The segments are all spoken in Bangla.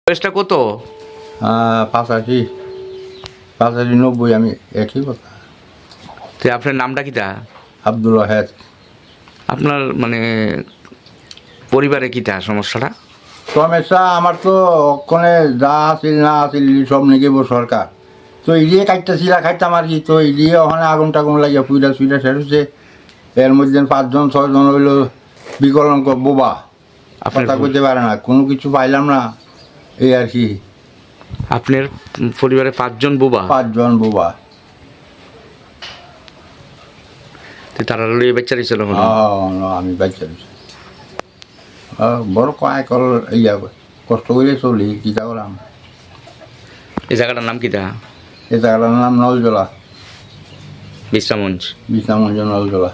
বয়সটা কত? 85 90 আমি একই কথা। তো আপনার নামটা কিটা? আব্দুল ওয়াহেদ। আপনার মানে পরিবারে কিটা সমস্যাটা? সমস্যা আমার তো ওখানে যা আছিল না আছিল সব নিয়ে সরকার তো ইডিয়ে কাটতেছিলা খাইতাম আর কি, তো ইডিয়ে ওখানে আগুন টাগুন লাগিয়া পুইরা সুইরা শেষ হচ্ছে। এর মধ্যে 5 জন 6 জন হইল বিকলঙ্ক বোবা, কথা কইতে পারে না, কোনো কিছু পাইলাম না, এই আর কি। আপনার পরিবারে 5 জন বোবা? 5 জন বোবা। তারা লইয়ে বেচারি ছিল? আমি বাচ্চা বড় কয়েক ইয়া কষ্ট করে চলি, কিটা করলাম। এই জায়গাটার নাম কিটা? এই জায়গাটার নাম নলজলা, বিশ্রামঞ্চ। বিশ্রামঞ্চ নলজলা।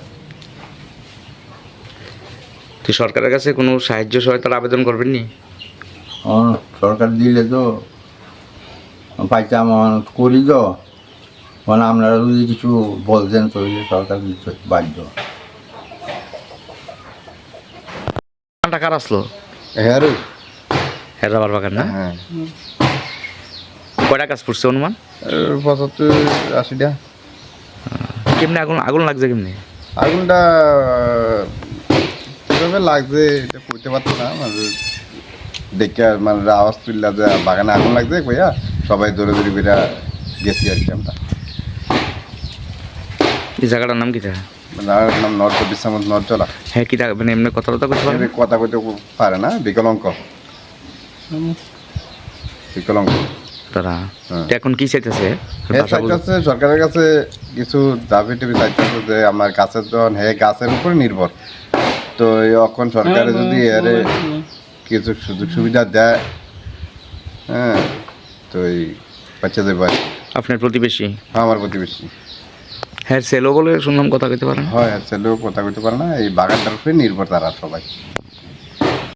তো সরকারের কাছে কোনো সাহায্য সহায়তার আবেদন করবেননি? সরকার দিলে তো পাইতাম, করি তো, মানে আপনারা যদি কিছু বলতেন তাহলে সরকার দিতে বাধ্য। টাকার আসলো হ্যাঁ রাবার বাগান না? হ্যাঁ, কয়টা কাজ পড়ছে অনুমান? 75-80টা। কেমনি আগুন আগুন লাগছে কেমনি? আগুনটা কীভাবে লাগছে এটা কইতে পারতো না, মানে দেখে মানে আওয়াজ তুললা যে বাগানে আগুন লাগছে কইয়া সবাই দৌড়ে দৌড়ে বেরা গেছি আর কি আমরা। এই জায়গাটার নাম কিটা? নাম নর্থ বিশ্রামত নর্থজলা। হ্যাঁ কিটা মানে এমনি কথা করতে পারবেন? কথা কইতে পারে না, বিকলঙ্ক বিকলঙ্ক তারা হ্যাঁ। তো এখন কি চাইতেছে? সরকারের কাছে কিছু দাবি টিবি চাইতেছে যে আমার গাছের যখন গাছের উপরে নির্ভর, তো এখন সরকারে যদি এর কিছু সুযোগ সুবিধা দেয়, হ্যাঁ, তো এই বাচ্চা যাবে। আপনার প্রতিবেশী? হ্যাঁ, আমার প্রতিবেশী। হ্যাঁ ছেলেও বলে শুনলাম কথা কইতে পারেন? হয়, ছেলেও কথা কইতে পারে না, এই বাগানটার উপরে নির্ভর তারা সবাই।